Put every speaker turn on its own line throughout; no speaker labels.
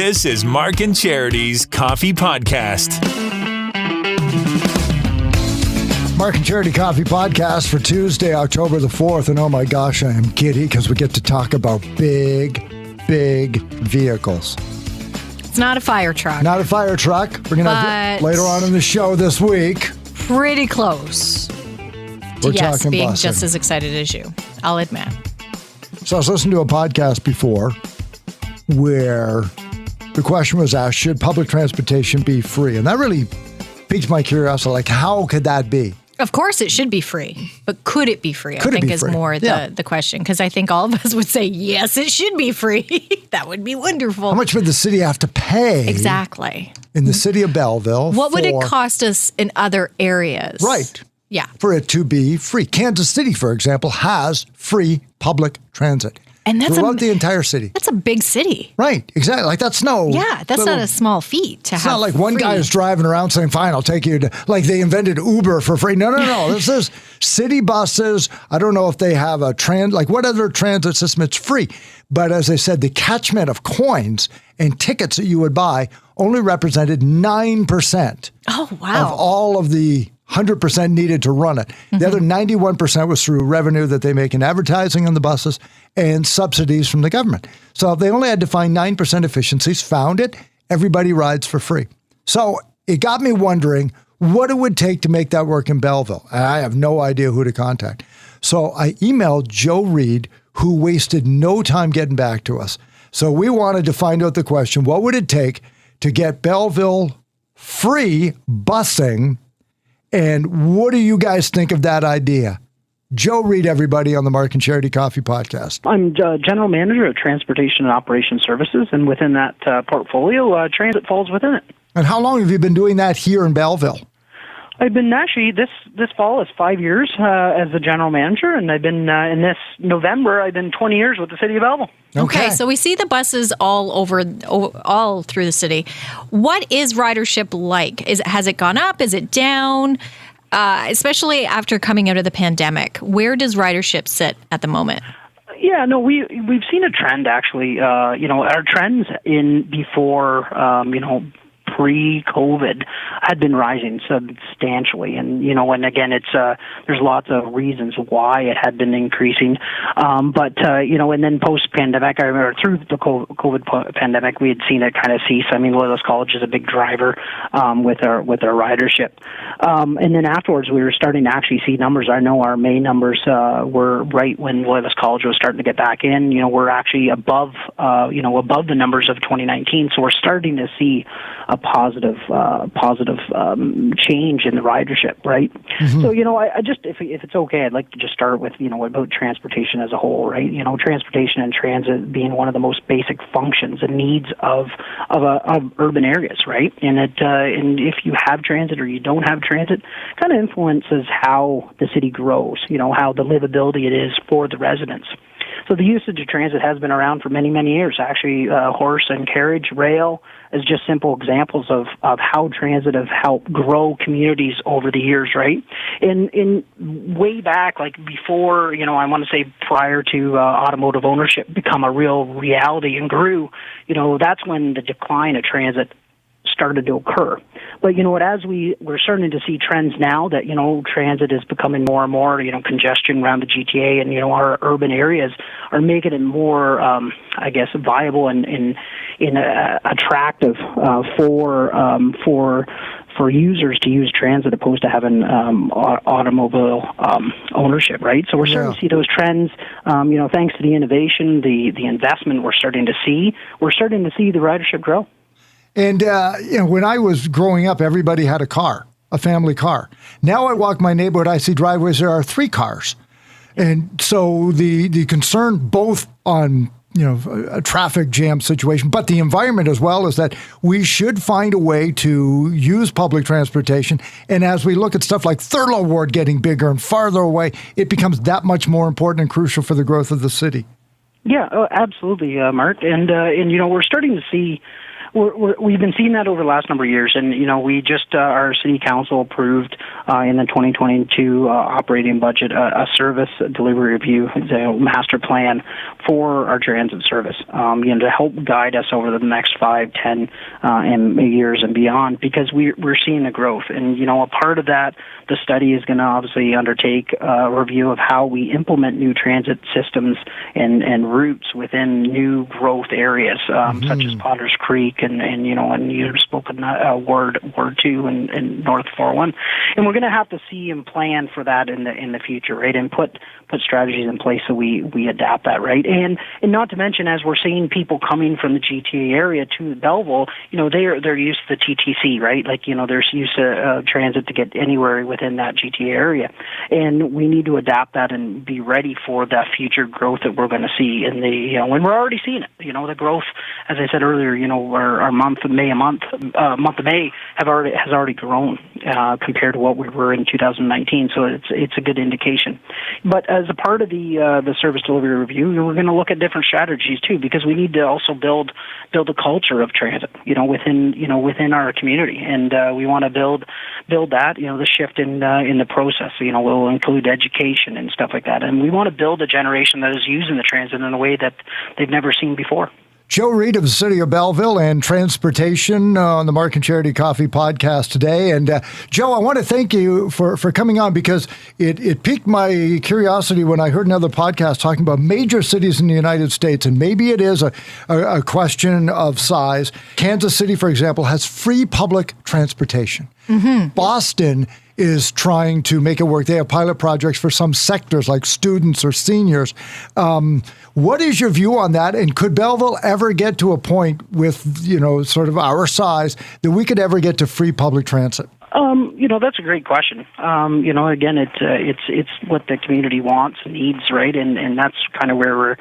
This is Mark and Charity's Coffee Podcast.
Mark and Charity Coffee Podcast for Tuesday, October the 4th. And oh my gosh, I am giddy because we get to talk about big vehicles.
It's not a fire truck.
Not a fire truck. We're going to have later on in the show this week.
Pretty close.
We're
yes,
talking
being
busing.
just as excited as you, I'll admit.
So I was listening to a podcast before where the question was asked, should public transportation be free? And that really piqued my curiosity. Like, how could that be?
Of course it should be free, but could it be free?
Could
I think
it be
is
free?
more the question, because I think all of us would say, yes, it should be free. That would be wonderful.
How much would the city have to pay?
Exactly.
In the city of Belleville?
What would it cost us in other areas?
Right.
Yeah.
For it to be free. Kansas City, for example, has free public transit.
And that's
throughout the entire city.
That's a big city.
Right, exactly. Like that's not
a small feat to have.
It's not like one guy is driving around saying, fine, I'll take you to, like they invented Uber for free. No. This is city buses. I don't know if they have a what other transit system, it's free. But as I said, the catchment of coins and tickets that you would buy only represented 9%.
Oh, wow.
Of all of the 100% needed to run it. Mm-hmm. The other 91% was through revenue that they make in advertising on the buses and subsidies from the government. So they only had to find 9% efficiencies, found it, everybody rides for free. So it got me wondering what it would take to make that work in Belleville. And I have no idea who to contact. So I emailed Joe Reid, who wasted no time getting back to us. So we wanted to find out the question, what would it take to get Belleville free busing? And what do you guys think of that idea? Joe Reid, everybody, on the Mark and Charity Coffee Podcast.
I'm General Manager of Transportation and Operations Services, and within that portfolio, transit falls within it.
And how long have you been doing that here in Belleville?
I've been actually, this fall is 5 years as the General Manager, and I've been, in this November, I've been 20 years with the City of Belleville.
Okay, so we see the buses all through the city. What is ridership like? Has it gone up? Is it down? Especially after coming out of the pandemic, where does ridership sit at the moment?
Yeah, no, we've seen a trend actually. Our trends in before, pre-COVID had been rising substantially. And, and again, it's, there's lots of reasons why it had been increasing. And then post-pandemic, I remember through the COVID pandemic, we had seen it kind of cease. I mean, Loyalist College is a big driver, with our ridership. And then afterwards, we were starting to actually see numbers. I know our May numbers, were right when Loyalist College was starting to get back in. We're actually above the numbers of 2019. So we're starting to see a positive change in the ridership, right? Mm-hmm. So, I just, if it's okay, I'd like to just start with, about transportation as a whole, right? Transportation and transit being one of the most basic functions and needs of urban areas, right? And and if you have transit or you don't have transit, kind of influences how the city grows, how the livability it is for the residents. So the usage of transit has been around for many, many years. Actually, horse and carriage, rail is just simple examples of how transit have helped grow communities over the years, right? In way back, like before, I want to say prior to automotive ownership become a real reality and grew, that's when the decline of transit started to occur. But as we're starting to see trends now that, transit is becoming more and more, congestion around the GTA and, our urban areas are making it more, viable and attractive for users to use transit opposed to having automobile ownership, right? So we're starting to see those trends, thanks to the innovation, the investment we're starting to see the ridership grow.
And, when I was growing up, everybody had a family car. Now I walk my neighborhood, I see driveways, there are 3 cars. And so the concern both on, a traffic jam situation, but the environment as well is that we should find a way to use public transportation. And as we look at stuff like Thurlow Ward getting bigger and farther away, it becomes that much more important and crucial for the growth of the city.
Yeah, absolutely, Mark. And we're starting to see we've been seeing that over the last number of years, and we just our city council approved in the 2022 operating budget a service delivery review, a master plan for our transit service, to help guide us over the next 5, 10 and years and beyond, because we're seeing the growth, and a part of that, the study is going to obviously undertake a review of how we implement new transit systems and routes within new growth areas, such as Potters Creek and you've spoken Ward 2 and North 401, and we're going to have to see and plan for that in the future, right? And put strategies in place so we adapt that, right? And not to mention, as we're seeing people coming from the GTA area to Belleville, they're used to the TTC, right? Like they're used to transit to get anywhere within that GTA area, and we need to adapt that and be ready for that future growth that we're going to see in the when we're already seeing it. The growth, as I said earlier, our month of May has already grown compared to what we were in 2019. So it's a good indication. But as a part of the service delivery review, we're going to look at different strategies too, because we need to also build a culture of transit, within our community, and we want to build that, the shift in the process. Will include education and stuff like that, and we want to build a generation that is using the transit in a way that they've never seen before.
Joe Reid of the City of Belleville and Transportation on the Mark and Charity Coffee podcast today. And Joe, I want to thank you for coming on, because it piqued my curiosity when I heard another podcast talking about major cities in the United States, and maybe it is a question of size. Kansas City, for example, has free public transportation. Mm-hmm. Boston is trying to make it work. They have pilot projects for some sectors like students or seniors. What is your view on that? And could Belleville ever get to a point with, sort of our size that we could ever get to free public transit?
That's a great question. Again, it's what the community wants and needs, right? And that's kind of where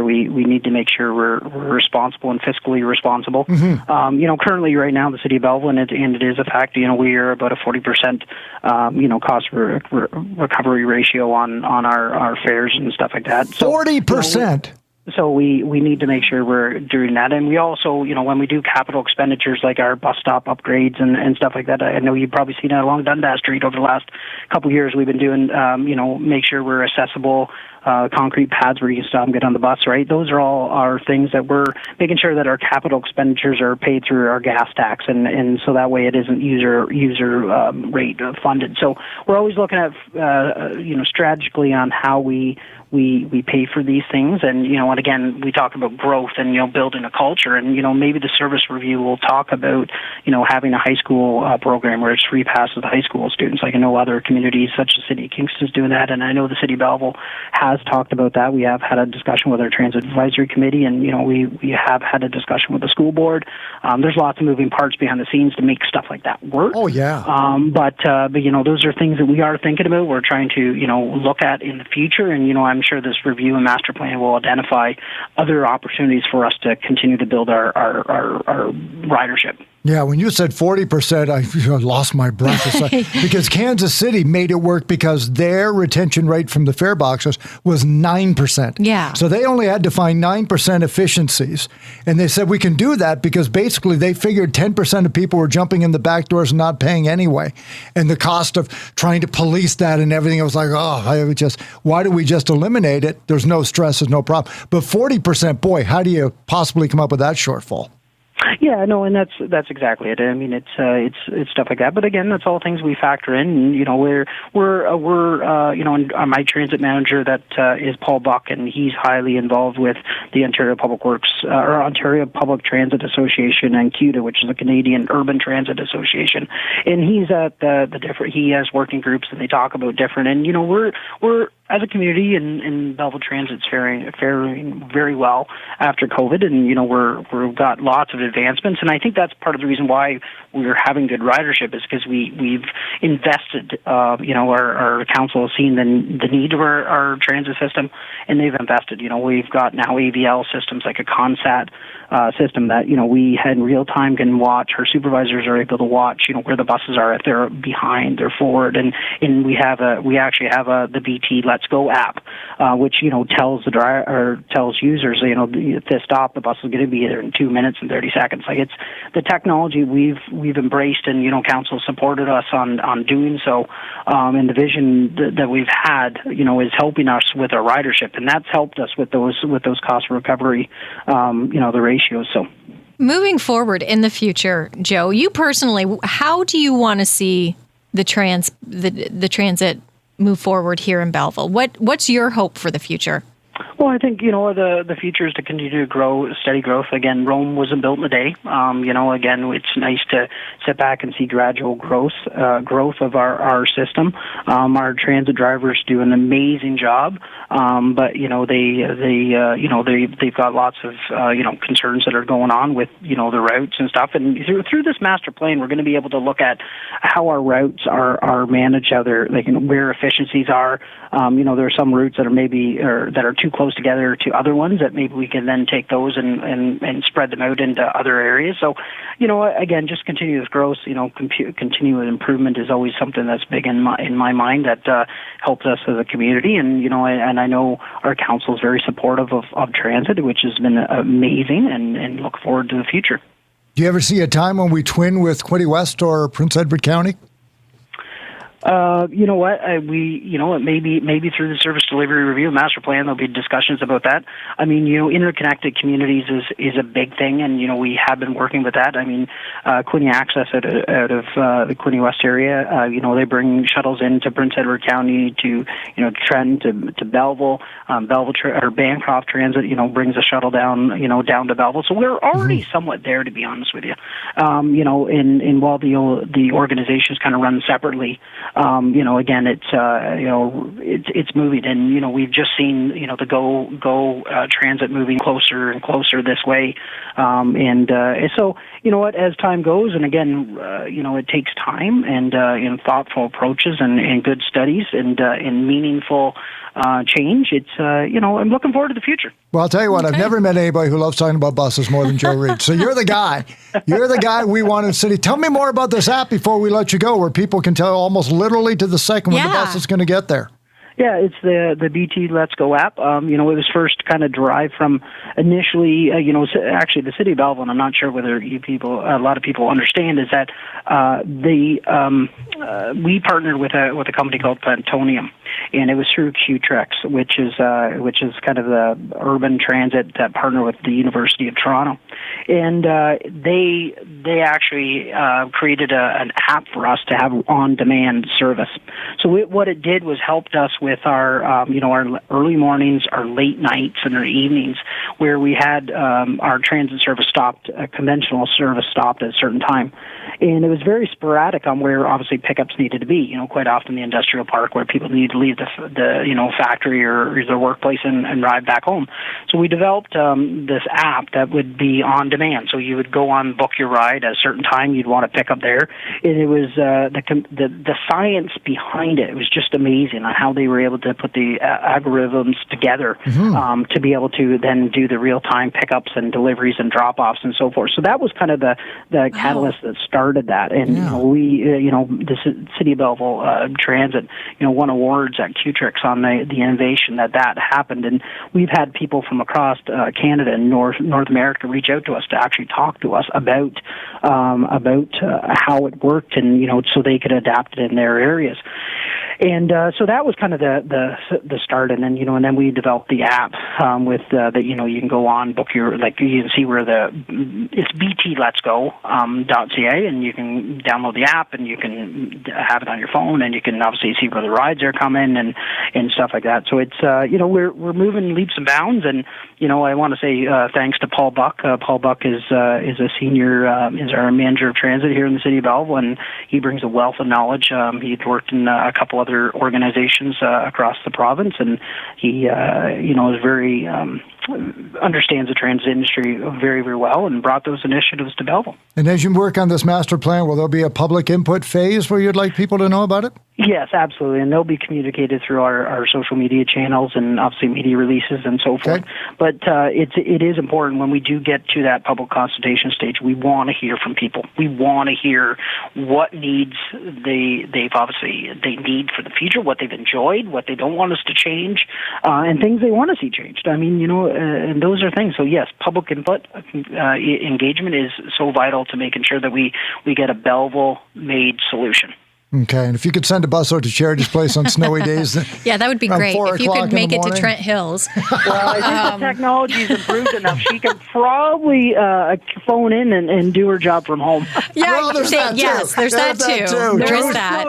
we need to make sure we're responsible and fiscally responsible. Mm-hmm. Currently right now, the city of Belleville, and it is a fact, we are about a 40%, cost recovery ratio on our fares and stuff like that. So,
40%?
So we need to make sure we're doing that. And we also, when we do capital expenditures like our bus stop upgrades and stuff like that, I know you've probably seen it along Dundas Street over the last couple of years. We've been doing, make sure we're accessible, concrete pads where you can stop and get on the bus, right? Those are all our things that we're making sure that our capital expenditures are paid through our gas tax, and so that way it isn't user rate funded. So we're always looking at, strategically on how we pay for these things, and and again, we talk about growth and building a culture, and maybe the service review will talk about having a high school program where it's free pass with high school students. Like I know other communities such as City of Kingston's doing that, and I know the City of Belleville has talked about that. We have had a discussion with our transit advisory committee, and we have had a discussion with the school board. There's lots of moving parts behind the scenes to make stuff like that work.
Oh yeah.
But those are things that we are thinking about. We're trying to look at in the future, and I'm sure this review and master plan will identify other opportunities for us to continue to build our ridership.
Yeah, when you said 40%, I lost my breath. Because Kansas City made it work because their retention rate from the fare boxes was 9%.
Yeah.
So they only had to find 9% efficiencies. And they said we can do that because basically they figured 10% of people were jumping in the back doors and not paying anyway. And the cost of trying to police that and everything, it was like, why do we just eliminate it? There's no stress, there's no problem. But 40%, boy, how do you possibly come up with that shortfall?
Yeah, no, and that's exactly it. I mean, it's stuff like that. But again, that's all things we factor in. And, we're my transit manager that is Paul Buck, and he's highly involved with the Ontario Public Works or Ontario Public Transit Association and CUTA, which is the Canadian Urban Transit Association. And he's at the different. He has working groups, and they talk about different. And we're as a community, and Belleville Transit's faring very well after COVID, and we've got lots of advancements, and I think that's part of the reason why we're having good ridership is because we've invested. Our council has seen the need of our transit system, and they've invested. We've got now AVL systems like a Consat system that we in real time can watch. Our supervisors are able to watch where the buses are, if they're behind, they're forward, and we actually have the BT Let's Go app, which tells the driver or tells users if they stop, the bus is going to be there in 2 minutes and 30 seconds. Like, it's the technology we've embraced, and council supported us on doing so, and the vision that we've had is helping us with our ridership, and that's helped us with those cost recovery the ratios. So
moving forward in the future, Joe, you personally, how do you want to see the transit move forward here in Belleville? What's your hope for the future?
Well, I think, the future is to continue to grow, steady growth. Again, Rome wasn't built in a day. Again, it's nice to sit back and see gradual growth of our system. Our transit drivers do an amazing job, but they've got lots of concerns that are going on with the routes and stuff. And through this master plan, we're going to be able to look at how our routes are managed, how they're where efficiencies are. There are some routes that are that are too close together to other ones that maybe we can then take those and spread them out into other areas. So, again, just continuous growth, continuous improvement is always something that's big in my mind that helps us as a community. And, and I know our council is very supportive of transit, which has been amazing, and look forward to the future.
Do you ever see a time when we twin with Quinte West or Prince Edward County?
You know what? Maybe through the service delivery review master plan, there'll be discussions about that. I mean, interconnected communities is a big thing, and we have been working with that. I mean, Quinte Access out of the Quinte West area, they bring shuttles into Prince Edward County to Trenton to Belleville. Or Bancroft Transit, brings a shuttle down to Belleville. So we're already somewhat there, to be honest with you. And while the organizations kind of run separately. Again, it's moving, and we've just seen the Go Transit moving closer and closer this way, and so as time goes, and again, it takes time and thoughtful approaches and good studies and meaningful change. It's I'm looking forward to the future.
Well, I'll tell you what, I've never met anybody who loves talking about buses more than Joe Reid. So you're the guy. You're the guy we want in the city. Tell me more about this app before we let you go, where people can tell almost literally to the second when the bus is going to get there.
Yeah, it's the BT Let's Go app. It was first kind of derived from initially, actually the city of Belleville, and I'm not sure whether a lot of people understand, is that we partnered with a company called Plantonium, and it was through Qtrex, which is kind of the urban transit that partner with the University of Toronto, and they actually created an app for us to have on-demand service. So what it did was helped us with our our early mornings, our late nights, and our evenings, where we had our transit service stopped, conventional service stopped at a certain time, and it was very sporadic on where obviously pickups needed to be. Quite often the industrial park where people need to leave the factory or their workplace and ride back home. So we developed this app that would be on demand. So you would go on, book your ride at a certain time you'd want to pick up there, and it was the science behind it was just amazing on how they were able to put the algorithms together to be able to then do the real-time pickups and deliveries and drop-offs and so forth. So that was kind of the catalyst that started that. And the City of Belleville Transit, won awards at Qtrex on the innovation that happened. And we've had people from across Canada and North America reach out to us to actually talk to us about how it worked, and so they could adapt it in their areas. And so that was kind of the start, and then and then we developed the app with that you can go on, book your, like, you can see where it's btletsgo.ca, and you can download the app and you can have it on your phone, and you can obviously see where the rides are coming and stuff like that. So it's we're moving leaps and bounds, and I want to say thanks to Paul Buck. Paul Buck is a senior is our manager of transit here in the City of Belleville, and he brings a wealth of knowledge. He'd worked in a couple other organizations across the province, and he is very understands the transit industry very, very well, and brought those initiatives to Belleville.
And as you work on this master plan, will there be a public input phase where you'd like people to know about it?
Yes, absolutely, and they'll be communicated through our social media channels and obviously media releases and so forth.
Okay.
But it is important when we do get to that public consultation stage. We want to hear from people. We want to hear what needs they need for the future, what they've enjoyed, what they don't want us to change, and things they want to see changed. I mean, and those are things. So yes, public input, engagement is so vital to making sure that we get a Belleville-made solution.
Okay, and if you could send a bus over to Charity's place on snowy days.
Yeah, that would be great. If you could make it to Trent Hills.
Well, I think the technology's improved enough. She can probably phone in and do her job from home.
Yeah,
well, there's that too.
Yes, there's that too. There is that.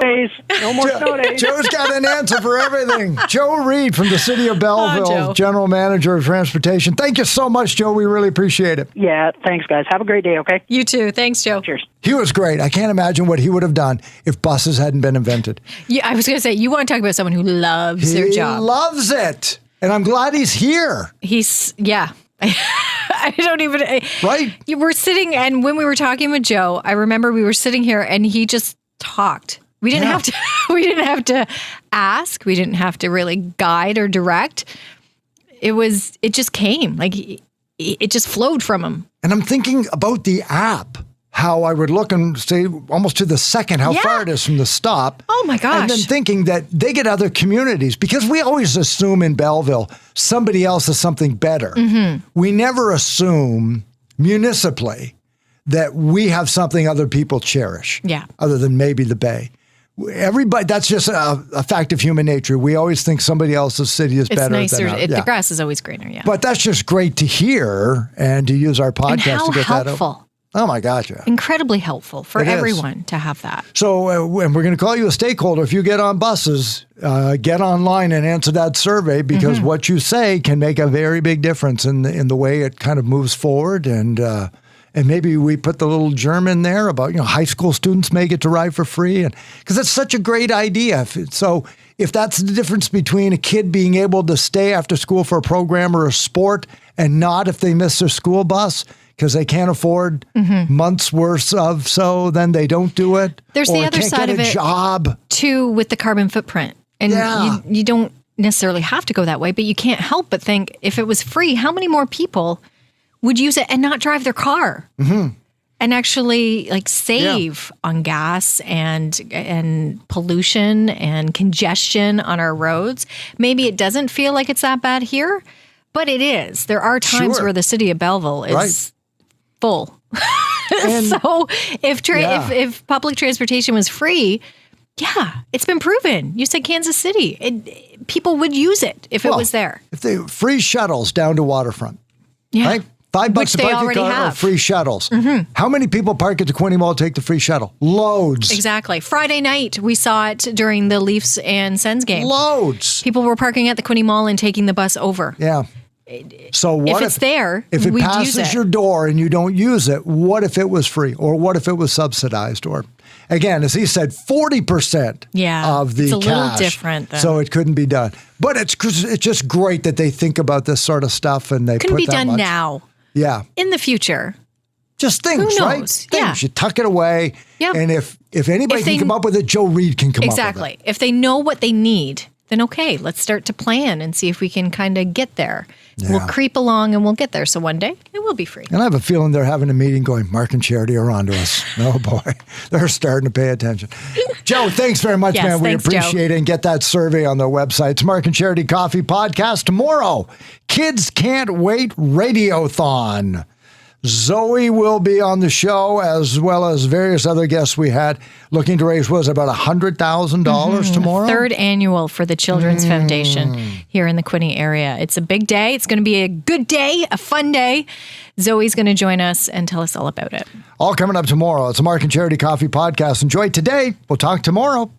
No more snow days.
Joe's got an answer for everything. Joe Reid from the city of Belleville,
Joe.
General Manager of Transportation. Thank you so much, Joe. We really appreciate it.
Yeah, thanks, guys. Have a great day, okay?
You too. Thanks, Joe.
Cheers.
He was great. I can't imagine what he would have done if buses hadn't been invented.
Yeah, I was going to say, you want to talk about someone who loves their job.
He loves it. And I'm glad he's here.
Yeah. I don't even.
Right?
You were sitting, and when we were talking with Joe, I remember we were sitting here and he just talked. We didn't have to. We didn't have to ask. We didn't have to really guide or direct. It just came. Like it just flowed from him.
And I'm thinking about the app. How I would look and say almost to the second how far it is from the stop.
Oh my gosh.
And then thinking that they get other communities because we always assume in Belleville somebody else is something better. Mm-hmm. We never assume municipally that we have something other people cherish.
Yeah.
Other than maybe the Bay. Everybody, that's just a fact of human nature. We always think somebody else's city is better
nicer.
than ours.
The grass is always greener, yeah.
But that's just great to hear and to use our podcast
and how
to get
helpful.
that out. Oh, my gosh. Yeah.
Incredibly helpful for everyone to have that.
So, and we're going to call you a stakeholder. If you get on buses, get online and answer that survey because what you say can make a very big difference in the way it kind of moves forward. And maybe we put the little germ in there about, high school students may get to ride for free. And because it's such a great idea. So if that's the difference between a kid being able to stay after school for a program or a sport and not if they miss their school bus, because they can't afford months worth of then they don't do it.
There's the other side of it
job
too with the carbon footprint. And you don't necessarily have to go that way, but you can't help but think if it was free, how many more people would use it and not drive their car? Mm-hmm. And actually save on gas and pollution and congestion on our roads. Maybe it doesn't feel like it's that bad here, but it is. There are times where the city of Belleville is full. So if public transportation was free, it's been proven. You said Kansas City. People would use it if it was there.
If they free shuttles down to waterfront, right? $5
Which
to
they
park
already
your car
have.
or free shuttles. Mm-hmm. How many people park at the Quinte Mall to take the free shuttle? Loads.
Exactly. Friday night, we saw it during the Leafs and Sens game.
Loads.
People were parking at the Quinte Mall and taking the bus over.
Yeah. So what
if it's there,
if it
we'd
passes
use it.
your door and you don't use it, what if it was free? Or what if it was subsidized? Or again, as he said, 40% of the
it's a
cash.
little different then.
So it couldn't be done. But it's just great that they think about this sort of stuff and they
couldn't
put
be
that
done
much.
now.
Yeah.
In the future.
Just things,
Who
right?
knows?
Things.
Yeah.
You tuck it away.
Yep.
And if anybody can come up with it, Joe Reid can come up with it.
Exactly. If they know what they need, then okay, let's start to plan and see if we can kind of get there. Yeah. We'll creep along and we'll get there. So one day it will be free.
And I have a feeling they're having a meeting going, Mark and Charity are on to us. Oh boy, they're starting to pay attention. Joe, thanks very much, man. We appreciate it. And get that survey on their website. It's Mark and Charity Coffee Podcast tomorrow. Kids Can't Wait Radiothon. Zoe will be on the show as well as various other guests we had looking to raise, about $100,000 tomorrow?
Third annual for the Children's Foundation here in the Quinte area. It's a big day. It's going to be a good day, a fun day. Zoe's going to join us and tell us all about it.
All coming up tomorrow. It's a Mark and Charity Coffee Podcast. Enjoy today. We'll talk tomorrow.